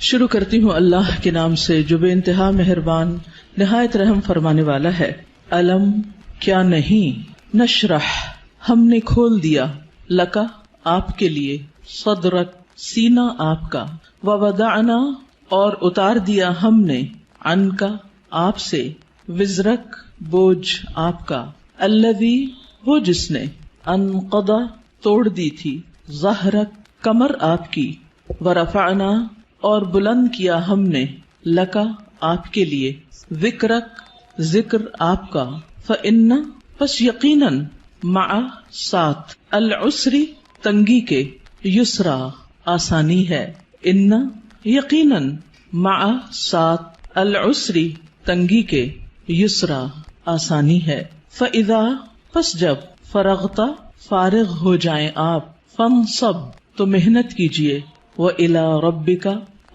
شروع کرتی ہوں اللہ کے نام سے جو بے انتہا مہربان نہایت رحم فرمانے والا ہے۔ علم کیا نہیں، نشرح ہم نے کھول دیا، لکا آپ کے لیے، صدرک سینہ آپ کا، ووضعنا اور اتار دیا ہم نے، عنکا آپ سے، وزرک بوجھ آپ کا، الذی وہ جس نے، انقضا توڑ دی تھی، ظہرک کمر آپ کی، ورفعنا اور بلند کیا ہم نے، لکا آپ کے لیے، ذکرک ذکر آپ کا، فإن پس یقیناً، مع ساتھ، العسری تنگی کے، یسرا آسانی ہے، ان یقیناً، مع ساتھ، العسری تنگی کے، یسرا آسانی ہے، فإذا پس جب، فرغتا فارغ ہو جائیں آپ، فانصب تو محنت کیجئے، وإلی ربک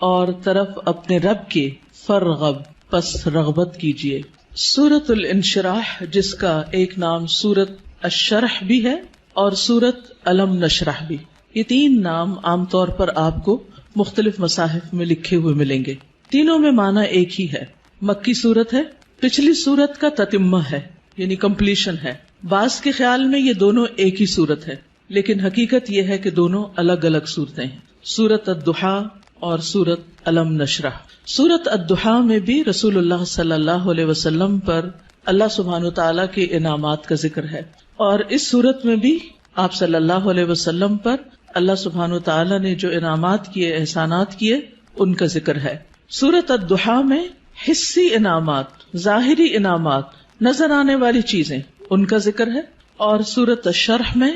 اور طرف اپنے رب کے، فرغب پس رغبت کیجئے۔ سورۃ الانشراح جس کا ایک نام سورۃ الشرح بھی ہے اور سورۃ الم نشرح بھی، یہ تین نام عام طور پر آپ کو مختلف مصاحف میں لکھے ہوئے ملیں گے۔ تینوں میں معنی ایک ہی ہے، مکی سورت ہے، پچھلی سورت کا تتمہ ہے یعنی کمپلیشن ہے۔ بعض کے خیال میں یہ دونوں ایک ہی سورت ہے، لیکن حقیقت یہ ہے کہ دونوں الگ الگ صورتیں ہیں، سورۃ الضحیٰ اور سورۃ الم نشرح۔ سورۃ الضحیٰ میں بھی رسول اللہ صلی اللہ علیہ وسلم پر اللہ سبحانہ وتعالیٰ کے انعامات کا ذکر ہے، اور اس سورت میں بھی آپ صلی اللہ علیہ وسلم پر اللہ سبحانہ وتعالیٰ نے جو انعامات کیے، احسانات کیے، ان کا ذکر ہے۔ سورۃ الضحیٰ میں حسی انعامات، ظاہری انعامات، نظر آنے والی چیزیں، ان کا ذکر ہے، اور سورۃ الشرح میں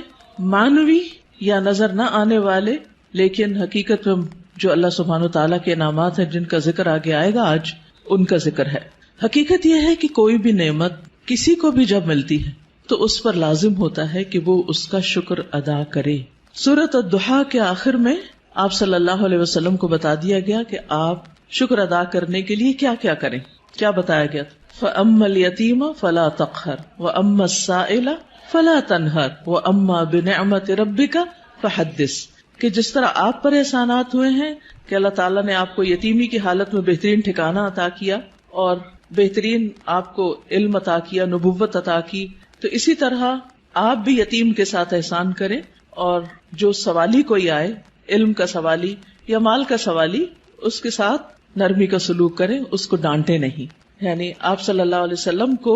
معنوی یا نظر نہ آنے والے لیکن حقیقت میں جو اللہ سبحانہ وتعالیٰ کے انعامات ہیں جن کا ذکر آگے آئے گا آج، ان کا ذکر ہے۔ حقیقت یہ ہے کہ کوئی بھی نعمت کسی کو بھی جب ملتی ہے تو اس پر لازم ہوتا ہے کہ وہ اس کا شکر ادا کرے۔ سورۃ الضحیٰ کے آخر میں آپ صلی اللہ علیہ وسلم کو بتا دیا گیا کہ آپ شکر ادا کرنے کے لیے کیا کیا کریں۔ کیا بتایا گیا؟ فَأَمَّا الْيَتِيمَ فَلَا تَقْهَرْ وَأَمَّا السَّائِلَ فَلَا تَنْهَرْ وَأَمَّا بِنِعْمَةِ رَبِّكَ فَحَدِّثْ، کہ جس طرح آپ پر احسانات ہوئے ہیں کہ اللہ تعالیٰ نے آپ کو یتیمی کی حالت میں بہترین ٹھکانہ عطا کیا اور بہترین آپ کو علم عطا کیا، نبوت عطا کی، تو اسی طرح آپ بھی یتیم کے ساتھ احسان کریں، اور جو سوالی کوئی آئے، علم کا سوالی یا مال کا سوالی، اس کے ساتھ نرمی کا سلوک کریں، اس کو ڈانٹے نہیں۔ یعنی آپ صلی اللہ علیہ وسلم کو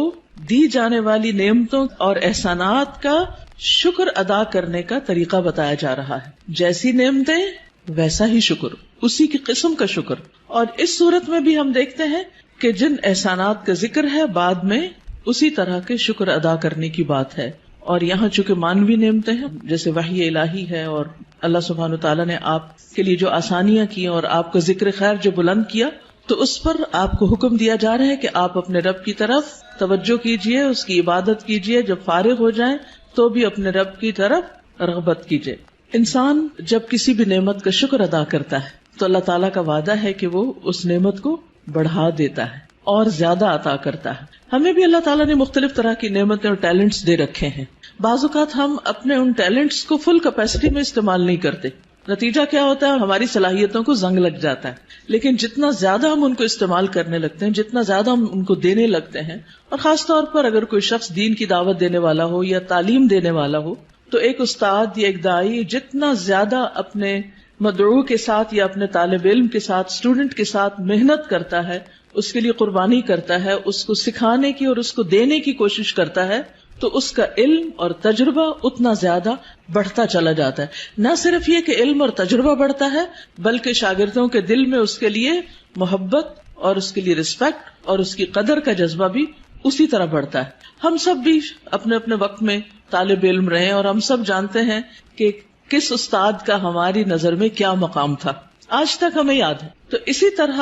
دی جانے والی نعمتوں اور احسانات کا شکر ادا کرنے کا طریقہ بتایا جا رہا ہے، جیسی نعمتیں ویسا ہی شکر، اسی کی قسم کا شکر۔ اور اس صورت میں بھی ہم دیکھتے ہیں کہ جن احسانات کا ذکر ہے بعد میں اسی طرح کے شکر ادا کرنے کی بات ہے، اور یہاں چونکہ مانوی نعمتیں ہیں جیسے وحی الہی ہے، اور اللہ سبحانہ وتعالیٰ نے آپ کے لیے جو آسانیاں کی اور آپ کا ذکر خیر جو بلند کیا، تو اس پر آپ کو حکم دیا جا رہا ہے کہ آپ اپنے رب کی طرف توجہ کیجئے، اس کی عبادت کیجئے، جب فارغ ہو جائیں تو بھی اپنے رب کی طرف رغبت کیجئے۔ انسان جب کسی بھی نعمت کا شکر ادا کرتا ہے تو اللہ تعالیٰ کا وعدہ ہے کہ وہ اس نعمت کو بڑھا دیتا ہے اور زیادہ عطا کرتا ہے۔ ہمیں بھی اللہ تعالیٰ نے مختلف طرح کی نعمتیں اور ٹیلنٹس دے رکھے ہیں، بعض اوقات ہم اپنے ان ٹیلنٹس کو فل کیپیسٹی میں استعمال نہیں کرتے، نتیجہ کیا ہوتا ہے؟ ہماری صلاحیتوں کو زنگ لگ جاتا ہے۔ لیکن جتنا زیادہ ہم ان کو استعمال کرنے لگتے ہیں، جتنا زیادہ ہم ان کو دینے لگتے ہیں، اور خاص طور پر اگر کوئی شخص دین کی دعوت دینے والا ہو یا تعلیم دینے والا ہو، تو ایک استاد یا ایک داعی جتنا زیادہ اپنے مدعو کے ساتھ یا اپنے طالب علم کے ساتھ، اسٹوڈنٹ کے ساتھ محنت کرتا ہے، اس کے لیے قربانی کرتا ہے، اس کو سکھانے کی اور اس کو دینے کی کوشش کرتا ہے، تو اس کا علم اور تجربہ اتنا زیادہ بڑھتا چلا جاتا ہے۔ نہ صرف یہ کہ علم اور تجربہ بڑھتا ہے، بلکہ شاگردوں کے دل میں اس کے لیے محبت اور اس کے لیے رسپیکٹ اور اس کی قدر کا جذبہ بھی اسی طرح بڑھتا ہے۔ ہم سب بھی اپنے اپنے وقت میں طالب علم رہے، اور ہم سب جانتے ہیں کہ کس استاد کا ہماری نظر میں کیا مقام تھا، آج تک ہمیں یاد ہے۔ تو اسی طرح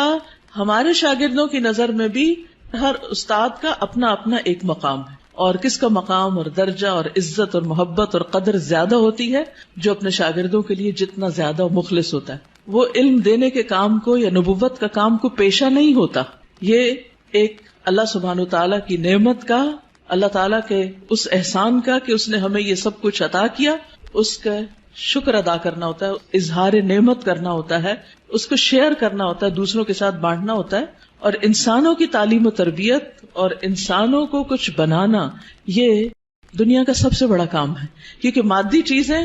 ہمارے شاگردوں کی نظر میں بھی ہر استاد کا اپنا اپنا ایک مقام ہے، اور کس کا مقام اور درجہ اور عزت اور محبت اور قدر زیادہ ہوتی ہے؟ جو اپنے شاگردوں کے لیے جتنا زیادہ مخلص ہوتا ہے، وہ علم دینے کے کام کو یا نبوت کا کام کو پیشہ نہیں ہوتا۔ یہ ایک اللہ سبحانہ وتعالیٰ کی نعمت کا، اللہ تعالیٰ کے اس احسان کا کہ اس نے ہمیں یہ سب کچھ عطا کیا، اس کا شکر ادا کرنا ہوتا ہے، اظہار نعمت کرنا ہوتا ہے، اس کو شیئر کرنا ہوتا ہے، دوسروں کے ساتھ بانٹنا ہوتا ہے. اور انسانوں کی تعلیم و تربیت اور انسانوں کو کچھ بنانا یہ دنیا کا سب سے بڑا کام ہے. کیونکہ مادی چیزیں،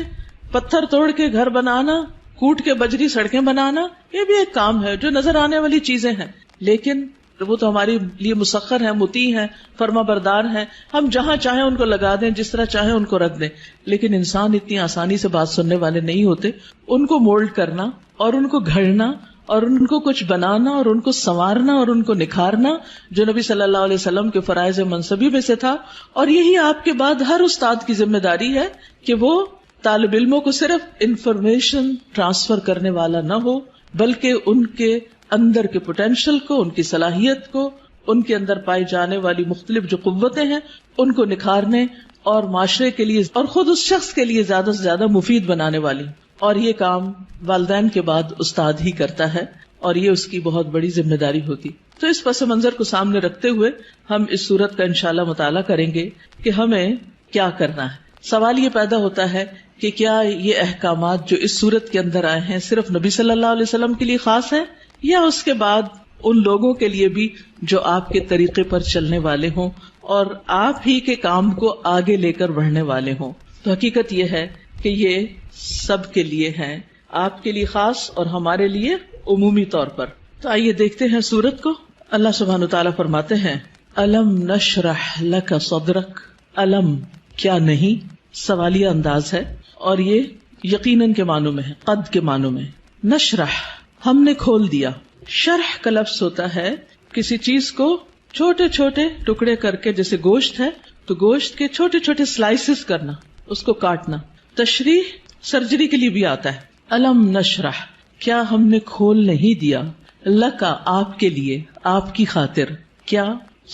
پتھر توڑ کے گھر بنانا، کوٹ کے بجری سڑکیں بنانا، یہ بھی ایک کام ہے جو نظر آنے والی چیزیں ہیں، لیکن وہ تو ہمارے لیے مسخر ہیں، مطیع ہیں، فرما بردار ہیں. ہم جہاں چاہیں ان کو لگا دیں، جس طرح چاہیں ان کو رکھ دیں. لیکن انسان اتنی آسانی سے بات سننے والے نہیں ہوتے. ان کو مولڈ کرنا اور ان کو گھڑنا اور ان کو کچھ بنانا اور ان کو سنوارنا اور ان کو نکھارنا، جو نبی صلی اللہ علیہ وسلم کے فرائض منصبی میں سے تھا. اور یہی آپ کے بعد ہر استاد کی ذمہ داری ہے کہ وہ طالب علموں کو صرف انفارمیشن ٹرانسفر کرنے والا نہ ہو، بلکہ ان کے اندر کے پوٹینشل کو، ان کی صلاحیت کو، ان کے اندر پائی جانے والی مختلف جو قوتیں ہیں ان کو نکھارنے اور معاشرے کے لیے اور خود اس شخص کے لیے زیادہ سے زیادہ مفید بنانے والی. اور یہ کام والدین کے بعد استاد ہی کرتا ہے، اور یہ اس کی بہت بڑی ذمہ داری ہوتی. تو اس پس منظر کو سامنے رکھتے ہوئے ہم اس سورت کا انشاءاللہ مطالعہ کریں گے کہ ہمیں کیا کرنا ہے. سوال یہ پیدا ہوتا ہے کہ کیا یہ احکامات جو اس سورت کے اندر آئے ہیں صرف نبی صلی اللہ علیہ وسلم کے لیے خاص ہیں، یا اس کے بعد ان لوگوں کے لیے بھی جو آپ کے طریقے پر چلنے والے ہوں اور آپ ہی کے کام کو آگے لے کر بڑھنے والے ہوں. تو حقیقت یہ ہے کہ یہ سب کے لیے ہیں، آپ کے لیے خاص اور ہمارے لیے عمومی طور پر. تو آئیے دیکھتے ہیں سورت کو. اللہ سبحانہ وتعالیٰ فرماتے ہیں الم نشرح لک صدرک. الم کیا نہیں، سوالیہ انداز ہے اور یہ یقیناً کے معنوں میں ہے، قد کے معنوں میں. نشرح ہم نے کھول دیا. شرح کا لفظ ہوتا ہے کسی چیز کو چھوٹے چھوٹے ٹکڑے کر کے، جیسے گوشت ہے تو گوشت کے چھوٹے چھوٹے سلائسز کرنا، اس کو کاٹنا. تشریح سرجری کے لیے بھی آتا ہے. الم نشرح کیا ہم نے کھول نہیں دیا، لکا آپ کے لیے، آپ کی خاطر، کیا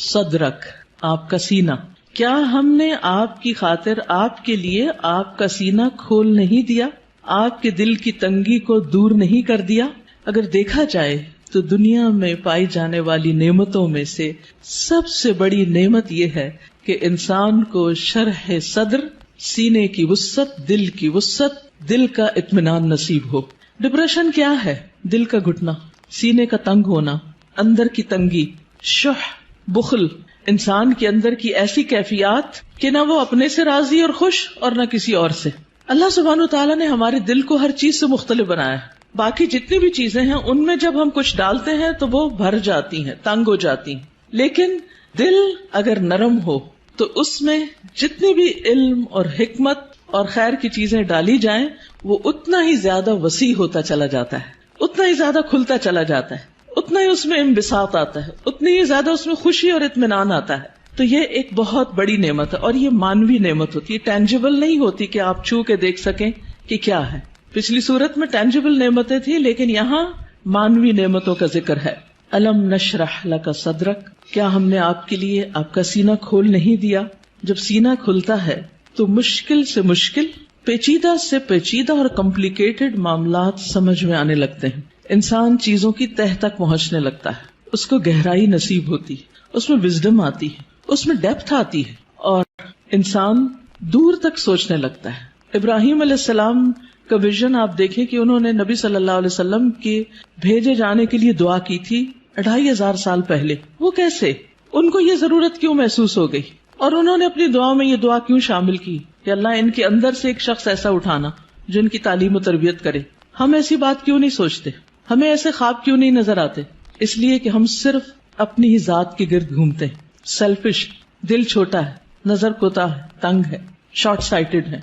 صدرک آپ کا سینہ، کیا ہم نے آپ کی خاطر، آپ کے لیے آپ کا سینہ کھول نہیں دیا، آپ کے دل کی تنگی کو دور نہیں کر دیا. اگر دیکھا جائے تو دنیا میں پائی جانے والی نعمتوں میں سے سب سے بڑی نعمت یہ ہے کہ انسان کو شرح صدر، سینے کی وسعت، دل کی وسعت، دل کا اطمینان نصیب ہو. ڈپریشن کیا ہے؟ دل کا گھٹنا، سینے کا تنگ ہونا، اندر کی تنگی، شح، بخل، انسان کے اندر کی ایسی کیفیات کہ نہ وہ اپنے سے راضی اور خوش اور نہ کسی اور سے. اللہ سبحانہ وتعالیٰ نے ہمارے دل کو ہر چیز سے مختلف بنایا ہے. باقی جتنی بھی چیزیں ہیں ان میں جب ہم کچھ ڈالتے ہیں تو وہ بھر جاتی ہیں، تنگ ہو جاتی ہیں. لیکن دل اگر نرم ہو تو اس میں جتنی بھی علم اور حکمت اور خیر کی چیزیں ڈالی جائیں وہ اتنا ہی زیادہ وسیع ہوتا چلا جاتا ہے، اتنا ہی زیادہ کھلتا چلا جاتا ہے، اتنا ہی اس میں انبساط آتا ہے، اتنی ہی زیادہ اس میں خوشی اور اطمینان آتا ہے. تو یہ ایک بہت بڑی نعمت ہے، اور یہ مانوی نعمت ہوتی ہے، ٹینجیبل نہیں ہوتی کہ آپ چھو کے دیکھ سکیں کہ کیا ہے. پچھلی صورت میں ٹینجیبل نعمتیں تھیں، لیکن یہاں مانوی نعمتوں کا ذکر ہے. الم نشرح لک صدرک، کیا ہم نے آپ کے لیے آپ کا سینہ کھول نہیں دیا. جب سینہ کھلتا ہے تو مشکل سے مشکل، پیچیدہ سے پیچیدہ اور کمپلیکیٹڈ معاملات سمجھ میں آنے لگتے ہیں. انسان چیزوں کی تہ تک پہنچنے لگتا ہے، اس کو گہرائی نصیب ہوتی ہے، اس میں وزڈم آتی ہے، اس میں ڈیپتھ آتی ہے، اور انسان دور تک سوچنے لگتا ہے. ابراہیم علیہ السلام کا ویژن آپ دیکھیں کہ انہوں نے نبی صلی اللہ علیہ وسلم کے بھیجے جانے کے لیے دعا کی تھی 2500 سال پہلے. وہ کیسے، ان کو یہ ضرورت کیوں محسوس ہو گئی، اور انہوں نے اپنی دعا میں یہ دعا کیوں شامل کی کہ اللہ ان کے اندر سے ایک شخص ایسا اٹھانا جو ان کی تعلیم و تربیت کرے. ہم ایسی بات کیوں نہیں سوچتے، ہمیں ایسے خواب کیوں نہیں نظر آتے؟ اس لیے کہ ہم صرف اپنی ہی ذات کے گرد گھومتے ہیں. سیلفش، دل چھوٹا ہے، نظر کوتا ہے، تنگ ہے، شارٹ سائٹڈ ہے،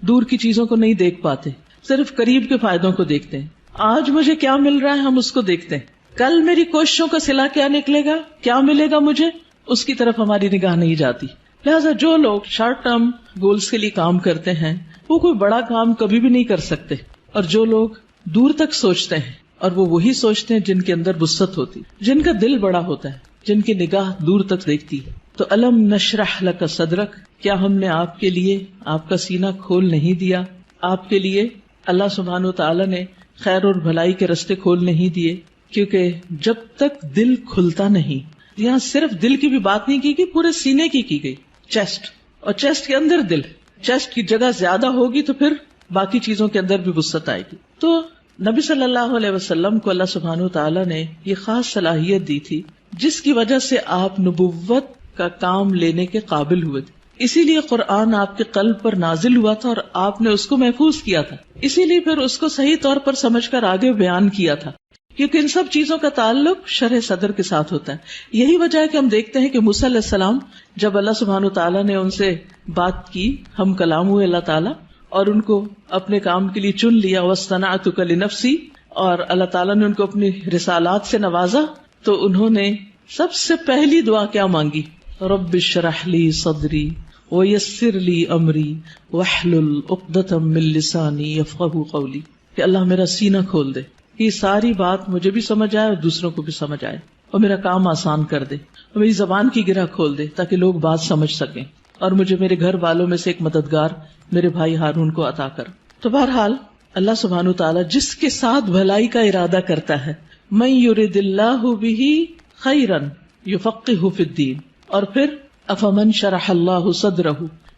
دور کی چیزوں کو نہیں دیکھ پاتے، صرف قریب کے فائدوں کو دیکھتے ہیں. آج مجھے کیا مل رہا ہے ہم اس کو دیکھتے ہیں، کل میری کوششوں کا صلہ کیا نکلے گا، کیا ملے گا مجھے، اس کی طرف ہماری نگاہ نہیں جاتی. لہٰذا جو لوگ شارٹ ٹرم گولز کے لیے کام کرتے ہیں وہ کوئی بڑا کام کبھی بھی نہیں کر سکتے، اور جو لوگ دور تک سوچتے ہیں، اور وہ وہی سوچتے ہیں جن کے اندر وسعت ہوتی، جن کا دل بڑا ہوتا ہے، جن کی نگاہ دور تک دیکھتی ہے. تو الم نشرح لک صدرک، کیا ہم نے آپ کے لیے آپ کا سینہ کھول نہیں دیا. آپ کے لیے اللہ سبحانہ وتعالی نے خیر اور بھلائی کے رستے کھول نہیں دیے، کیونکہ جب تک دل کھلتا نہیں، یہاں صرف دل کی بھی بات نہیں کی گئی، پورے سینے کی گئی، چیسٹ، اور چیسٹ کے اندر دل. چیسٹ کی جگہ زیادہ ہوگی تو پھر باقی چیزوں کے اندر بھی وسعت آئے گی. تو نبی صلی اللہ علیہ وسلم کو اللہ سبحانہ وتعالی نے یہ خاص صلاحیت دی تھی جس کی وجہ سے آپ نبوت کا کام لینے کے قابل ہوئے تھے. اسی لیے قرآن آپ کے قلب پر نازل ہوا تھا اور آپ نے اس کو محفوظ کیا تھا. اسی لیے پھر اس کو صحیح طور پر سمجھ کر آگے بیان کیا تھا، کیونکہ ان سب چیزوں کا تعلق شرح صدر کے ساتھ ہوتا ہے. یہی وجہ ہے کہ ہم دیکھتے ہیں کہ موسیٰ علیہ السلام جب اللہ سبحانہ وتعالی نے ان سے بات کی، ہم کلام ہوئے اللہ تعالیٰ، اور ان کو اپنے کام کے لیے چن لیا، وَاصْطَنَعْتُكَ لِنَفْسِي، اور اللہ تعالیٰ نے ان کو اپنی رسالات سے نوازا، تو انہوں نے سب سے پہلی دعا کیا مانگی؟ رب اشرح لی صدری ویسر لی امری واحلل عقدۃ من لسانی یفقہوا قولی، کہ اللہ میرا سینہ کھول دے، یہ ساری بات مجھے بھی سمجھ آئے اور دوسروں کو بھی سمجھ آئے، اور میرا کام آسان کر دے، اور میری زبان کی گرہ کھول دے تاکہ لوگ بات سمجھ سکیں، اور مجھے میرے گھر والوں میں سے ایک مددگار میرے بھائی ہارون کو عطا کر. تو بہرحال اللہ سبحانہ وتعالی جس کے ساتھ بھلائی کا ارادہ کرتا ہے، من یرد اللہ بہ خیرا یفقہہ فی الدین، اور پھر افمن شرح اللہ صدرہ،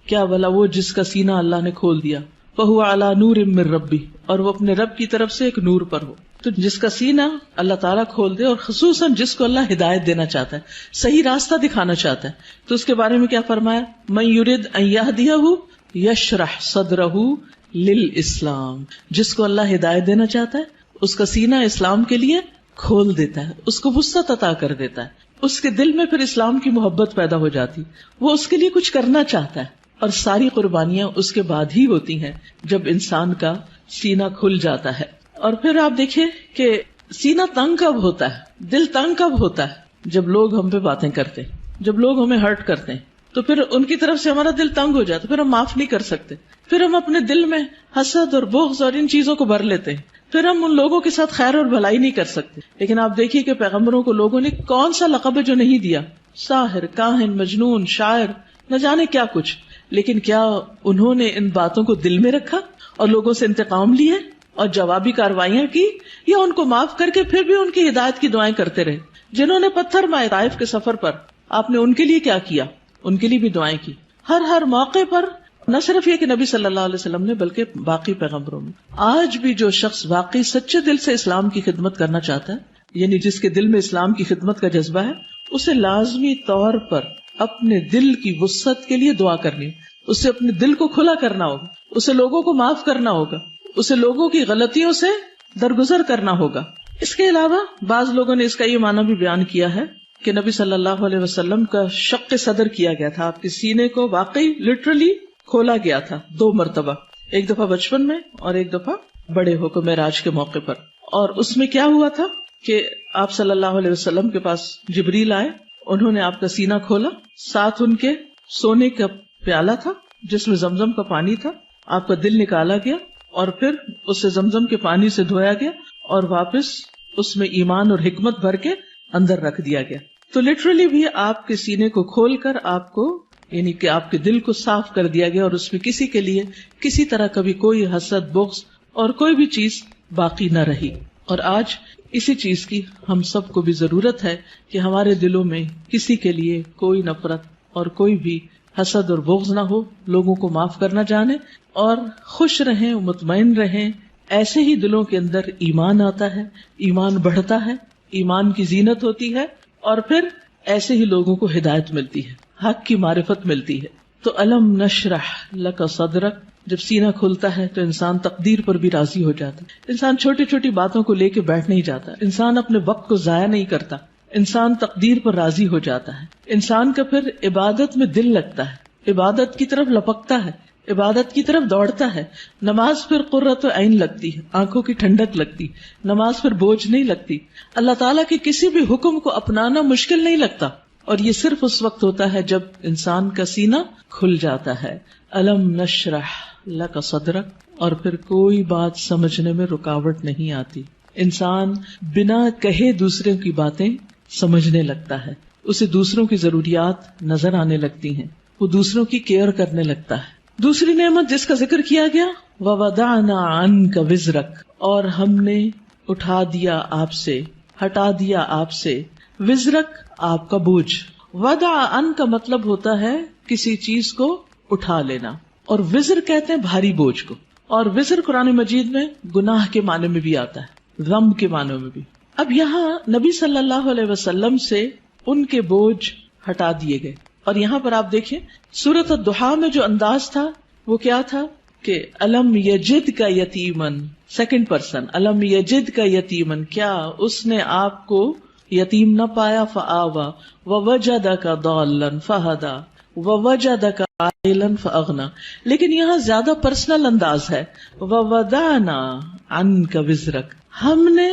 کیا بھلا وہ جس کا سینہ اللہ نے کھول دیا، فہو علی نور من ربہ، اور وہ اپنے رب کی طرف سے ایک نور پر ہو. تو جس کا سینہ اللہ تعالیٰ کھول دے، اور خصوصاً جس کو اللہ ہدایت دینا چاہتا ہے، صحیح راستہ دکھانا چاہتا ہے، تو اس کے بارے میں کیا فرمایا؟ من یرد ان یہدیہ یشرح صدرہ للاسلام، جس کو اللہ ہدایت دینا چاہتا ہے اس کا سینہ اسلام کے لیے کھول دیتا ہے، اس کو وسعت عطا کر دیتا ہے، اس کے دل میں پھر اسلام کی محبت پیدا ہو جاتی، وہ اس کے لیے کچھ کرنا چاہتا ہے. اور ساری قربانیاں اس کے بعد ہی ہوتی ہیں جب انسان کا سینہ کھل جاتا ہے. اور پھر آپ دیکھیں کہ سینہ تنگ کب ہوتا ہے، دل تنگ کب ہوتا ہے؟ جب لوگ ہم پہ باتیں کرتے ہیں، جب لوگ ہمیں ہرٹ کرتے ہیں، تو پھر ان کی طرف سے ہمارا دل تنگ ہو جاتا، پھر ہم معاف نہیں کر سکتے، پھر ہم اپنے دل میں حسد اور بغض اور ان چیزوں کو بھر لیتے ہیں، پھر ہم ان لوگوں کے ساتھ خیر اور بھلائی نہیں کر سکتے. لیکن آپ دیکھیے کہ پیغمبروں کو لوگوں نے کون سا لقب ہے جو نہیں دیا، ساحر، کاہن، مجنون، شاعر، نہ جانے کیا کچھ، لیکن کیا انہوں نے ان باتوں کو دل میں رکھا اور لوگوں سے انتقام لیے اور جوابی کارروائیاں کی، یا ان کو معاف کر کے پھر بھی ان کی ہدایت کی دعائیں کرتے رہے؟ جنہوں نے پتھر مارے طائف کے سفر پر، آپ نے ان کے لیے کیا کیا؟ ان کے لیے بھی دعائیں کی. ہر موقع پر، نہ صرف یہ کہ نبی صلی اللہ علیہ وسلم نے، بلکہ باقی پیغمبروں میں. آج بھی جو شخص واقعی سچے دل سے اسلام کی خدمت کرنا چاہتا ہے، یعنی جس کے دل میں اسلام کی خدمت کا جذبہ ہے، اسے لازمی طور پر اپنے دل کی وسعت کے لیے دعا کرنی، اسے اپنے دل کو کھلا کرنا ہوگا، اسے لوگوں کو معاف کرنا ہوگا، اسے لوگوں کی غلطیوں سے درگزر کرنا ہوگا. اس کے علاوہ بعض لوگوں نے اس کا یہ معنی بھی بیان کیا ہے کہ نبی صلی اللہ علیہ وسلم کا شق صدر کیا گیا تھا، آپ کے سینے کو واقعی لٹرلی کھولا گیا تھا 2 مرتبہ، ایک دفعہ بچپن میں اور ایک دفعہ بڑے ہو کر معراج کے موقع پر. اور اس میں کیا ہوا تھا کہ آپ صلی اللہ علیہ وسلم کے پاس جبریل آئے، انہوں نے آپ کا سینہ کھولا، ساتھ ان کے سونے کا پیالہ تھا جس میں زمزم کا پانی تھا، آپ کا دل نکالا گیا اور پھر اسے زمزم کے پانی سے دھویا گیا اور واپس اس میں ایمان اور حکمت بھر کے اندر رکھ دیا گیا. تو لٹرلی بھی آپ کے سینے کو کھول کر آپ کو، یعنی کہ آپ کے دل کو صاف کر دیا گیا، اور اس میں کسی کے لیے کسی طرح کبھی کوئی حسد، بغض اور کوئی بھی چیز باقی نہ رہی. اور آج اسی چیز کی ہم سب کو بھی ضرورت ہے کہ ہمارے دلوں میں کسی کے لیے کوئی نفرت اور کوئی بھی حسد اور بغض نہ ہو، لوگوں کو معاف کرنا جانے اور خوش رہیں، مطمئن رہیں. ایسے ہی دلوں کے اندر ایمان آتا ہے، ایمان بڑھتا ہے، ایمان کی زینت ہوتی ہے، اور پھر ایسے ہی لوگوں کو ہدایت ملتی ہے، حق کی معرفت ملتی ہے. تو الم نشرح لک صدرک، جب سینہ کھلتا ہے تو انسان تقدیر پر بھی راضی ہو جاتا ہے. انسان چھوٹی چھوٹی باتوں کو لے کے بیٹھ نہیں جاتا، انسان اپنے وقت کو ضائع نہیں کرتا، انسان تقدیر پر راضی ہو جاتا ہے. انسان کا پھر عبادت میں دل لگتا ہے، عبادت کی طرف لپکتا ہے، عبادت کی طرف دوڑتا ہے. نماز پھر قرۃ عین لگتی ہے، آنکھوں کی ٹھنڈک لگتی، نماز پھر بوجھ نہیں لگتی. اللہ تعالیٰ کے کسی بھی حکم کو اپنانا مشکل نہیں لگتا، اور یہ صرف اس وقت ہوتا ہے جب انسان کا سینہ کھل جاتا ہے. الم نشرح لک صدرک، اور پھر کوئی بات سمجھنے میں رکاوٹ نہیں آتی. انسان بنا کہے دوسروں کی باتیں سمجھنے لگتا ہے، اسے دوسروں کی ضروریات نظر آنے لگتی ہیں، وہ دوسروں کی کیئر کرنے لگتا ہے. دوسری نعمت جس کا ذکر کیا گیا، وَوَضَعْنَا عَنْكَ وِزْرَكَ، اور ہم نے اٹھا دیا آپ سے، ہٹا دیا آپ سے، وزرک آپ کا بوجھ. وضع ان کا مطلب ہوتا ہے کسی چیز کو اٹھا لینا، اور وزر کہتے ہیں بھاری بوجھ کو. اور وزر قرآن مجید میں گناہ کے معنی میں بھی آتا ہے، ذنب کے معنی میں بھی. اب یہاں نبی صلی اللہ علیہ وسلم سے ان کے بوجھ ہٹا دیے گئے. اور یہاں پر آپ دیکھیں سورۃ الضحیٰ میں جو انداز تھا وہ کیا تھا کہ الم یجد کا یتیمن، سیکنڈ پرسن، الم یجد کا یتیمن، کیا اس نے آپ کو یتیم نہ پایا، فآوا ووجدک ضالا فہدی ووجدک عائلا فاغنی. لیکن یہاں زیادہ پرسنل انداز ہے، ووضعنا عنک وزرک، ہم نے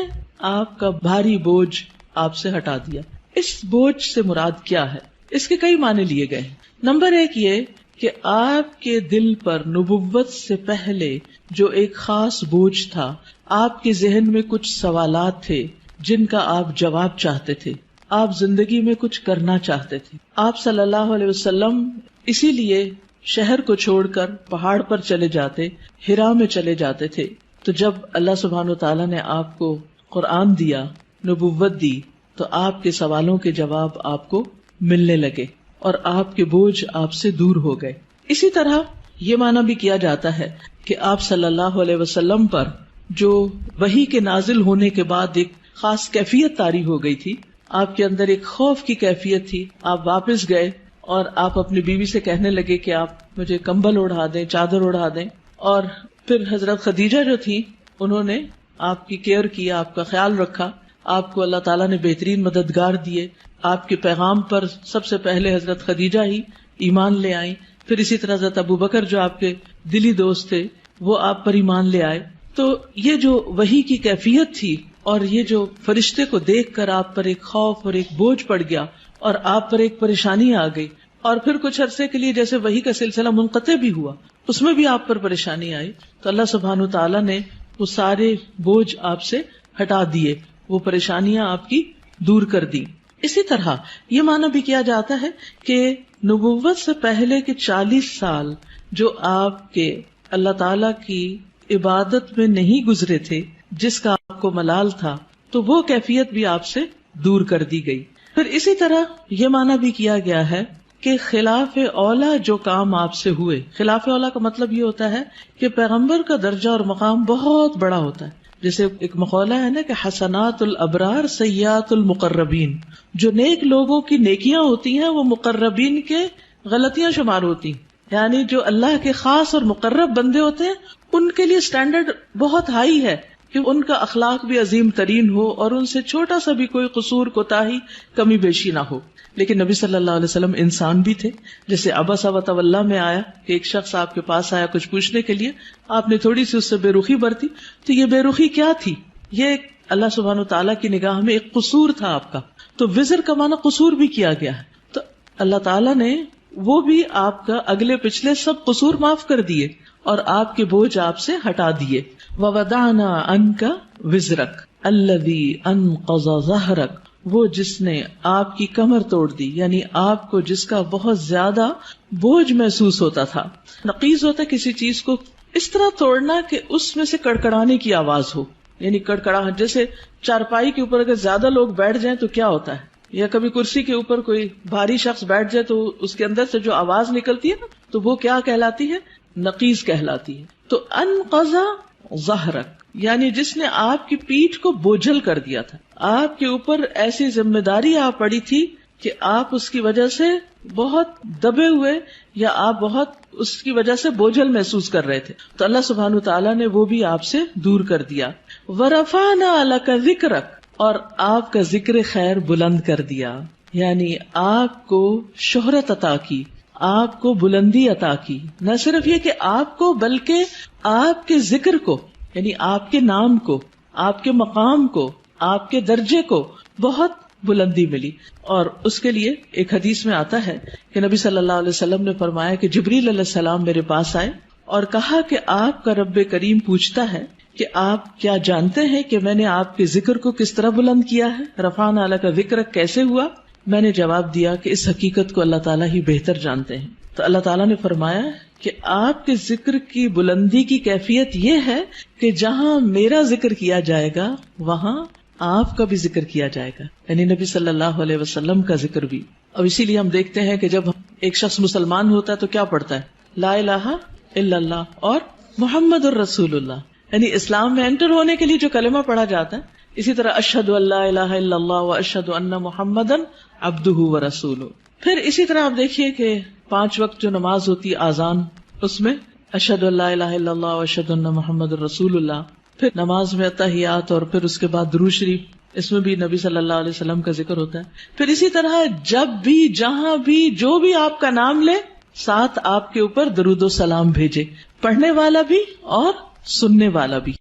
آپ کا بھاری بوجھ آپ سے ہٹا دیا. اس بوجھ سے مراد کیا ہے؟ اس کے کئی معنی لیے گئے. نمبر ایک یہ کہ آپ کے دل پر نبوت سے پہلے جو ایک خاص بوجھ تھا، آپ کے ذہن میں کچھ سوالات تھے جن کا آپ جواب چاہتے تھے، آپ زندگی میں کچھ کرنا چاہتے تھے. آپ صلی اللہ علیہ وسلم اسی لیے شہر کو چھوڑ کر پہاڑ پر چلے جاتے، ہرا میں چلے جاتے تھے. تو جب اللہ سبحانہ وتعالیٰ نے آپ کو قرآن دیا، نبوت دی، تو آپ کے سوالوں کے جواب آپ کو ملنے لگے اور آپ کے بوجھ آپ سے دور ہو گئے. اسی طرح یہ معنی بھی کیا جاتا ہے کہ آپ صلی اللہ علیہ وسلم پر جو وحی کے نازل ہونے کے بعد ایک خاص کیفیت طاری ہو گئی تھی، آپ کے اندر ایک خوف کی کیفیت تھی. آپ واپس گئے اور آپ اپنی بیوی سے کہنے لگے کہ آپ مجھے کمبل اڑا دیں، چادر اڑا دیں. اور پھر حضرت خدیجہ جو تھی انہوں نے آپ کی کیئر کی، آپ کا خیال رکھا. آپ کو اللہ تعالیٰ نے بہترین مددگار دیے. آپ کے پیغام پر سب سے پہلے حضرت خدیجہ ہی ایمان لے آئیں. پھر اسی طرح حضرت ابو بکر جو آپ کے دلی دوست تھے وہ آپ پر ایمان لے آئے. تو یہ جو وحی کی کیفیت تھی اور یہ جو فرشتے کو دیکھ کر آپ پر ایک خوف اور ایک بوجھ پڑ گیا اور آپ پر ایک پریشانی آ گئی، اور پھر کچھ عرصے کے لیے جیسے وحی کا سلسلہ منقطع بھی ہوا، اس میں بھی آپ پر پریشانی آئی. تو اللہ سبحانہ تعالیٰ نے وہ سارے بوجھ آپ سے ہٹا دیے، وہ پریشانیاں آپ کی دور کر دی. اسی طرح یہ معنی بھی کیا جاتا ہے کہ نبوت سے پہلے کے 40 سال جو آپ کے اللہ تعالی کی عبادت میں نہیں گزرے تھے، جس کا آپ کو ملال تھا، تو وہ کیفیت بھی آپ سے دور کر دی گئی. پھر اسی طرح یہ معنی بھی کیا گیا ہے کہ خلاف اولا جو کام آپ سے ہوئے، خلاف اولا کا مطلب یہ ہوتا ہے کہ پیغمبر کا درجہ اور مقام بہت بڑا ہوتا ہے. جیسے ایک مقولہ ہے نا کہ حسنات الابرار سیئات المقربین، جو نیک لوگوں کی نیکیاں ہوتی ہیں وہ مقربین کے غلطیاں شمار ہوتی ہیں. یعنی جو اللہ کے خاص اور مقرب بندے ہوتے ہیں ان کے لیے سٹینڈرڈ بہت ہائی ہے کہ ان کا اخلاق بھی عظیم ترین ہو اور ان سے چھوٹا سا بھی کوئی قصور، کوتاہی، کمی بیشی نہ ہو. لیکن نبی صلی اللہ علیہ وسلم انسان بھی تھے. جیسے عبس وتولی میں آیا کہ ایک شخص آپ کے پاس آیا کچھ پوچھنے کے لیے، آپ نے تھوڑی سی اس سے بے رخی برتی. تو یہ بے رخی کیا تھی؟ یہ اللہ سبحانہ وتعالیٰ کی نگاہ میں ایک قصور تھا آپ کا. تو وزر کا معنی قصور بھی کیا گیا ہے. تو اللہ تعالیٰ نے وہ بھی آپ کا اگلے پچھلے سب قصور معاف کر دیے اور آپ کے بوجھ آپ سے ہٹا دیے. وَوَضَعْنَا عَنْكَ وِزْرَكَ الَّذِي أَنْقَضَ ظَهْرَكَ، وہ جس نے آپ کی کمر توڑ دی، یعنی آپ کو جس کا بہت زیادہ بوجھ محسوس ہوتا تھا. نقیض ہوتا ہے کسی چیز کو اس طرح توڑنا کہ اس میں سے کڑکڑانے کی آواز ہو، یعنی کڑکڑاہٹ. جیسے چارپائی کے اوپر اگر زیادہ لوگ بیٹھ جائیں تو کیا ہوتا ہے، یا کبھی کرسی کے اوپر کوئی بھاری شخص بیٹھ جائے تو اس کے اندر سے جو آواز نکلتی ہے نا، تو وہ کیا کہلاتی ہے؟ نقیض کہلاتی ہے. تو انقض ظہرک یعنی جس نے آپ کی پیٹھ کو بوجھل کر دیا تھا. آپ کے اوپر ایسی ذمہ داری آ پڑی تھی کہ آپ اس کی وجہ سے بہت دبے ہوئے یا آپ بہت اس کی وجہ سے بوجھل محسوس کر رہے تھے. تو اللہ سبحانہ تعالیٰ نے وہ بھی آپ سے دور کر دیا. وَرَفَعْنَا لَكَ ذِكْرَكَ، اور آپ کا ذکر خیر بلند کر دیا، یعنی آپ کو شہرت عطا کی، آپ کو بلندی عطا کی. نہ صرف یہ کہ آپ کو، بلکہ آپ کے ذکر کو، یعنی آپ کے نام کو، آپ کے مقام کو، آپ کے درجے کو بہت بلندی ملی. اور اس کے لیے ایک حدیث میں آتا ہے کہ نبی صلی اللہ علیہ وسلم نے فرمایا کہ جبریل علیہ السلام میرے پاس آئے اور کہا کہ آپ کا رب کریم پوچھتا ہے کہ آپ کیا جانتے ہیں کہ میں نے آپ کے ذکر کو کس طرح بلند کیا ہے؟ رفعنا لک ذکرک کیسے ہوا؟ میں نے جواب دیا کہ اس حقیقت کو اللہ تعالیٰ ہی بہتر جانتے ہیں. تو اللہ تعالیٰ نے فرمایا کہ آپ کے ذکر کی بلندی کی کیفیت یہ ہے کہ جہاں میرا ذکر کیا جائے گا وہاں آپ کا بھی ذکر کیا جائے گا، یعنی نبی صلی اللہ علیہ وسلم کا ذکر بھی. اب اسی لیے ہم دیکھتے ہیں کہ جب ایک شخص مسلمان ہوتا ہے تو کیا پڑھتا ہے؟ لا الہ الا اللہ اور محمد الرسول اللہ، یعنی اسلام میں انٹر ہونے کے لیے جو کلمہ پڑھا جاتا ہے. اسی طرح اشہد ان لا الہ الا اللہ و اشہد ان محمدا عبدہ و رسولہ. پھر اسی طرح آپ دیکھیے کہ 5 وقت جو نماز ہوتی آذان، اس میں اشہد ان لا الہ الا اللہ و اشہد ان محمد الرسول اللہ. پھر نماز میں تحیات اور پھر اس کے بعد درود شریف، اس میں بھی نبی صلی اللہ علیہ وسلم کا ذکر ہوتا ہے. پھر اسی طرح جب بھی جہاں بھی جو بھی آپ کا نام لے، ساتھ آپ کے اوپر درود و سلام بھیجے، پڑھنے والا بھی اور سننے والا بھی.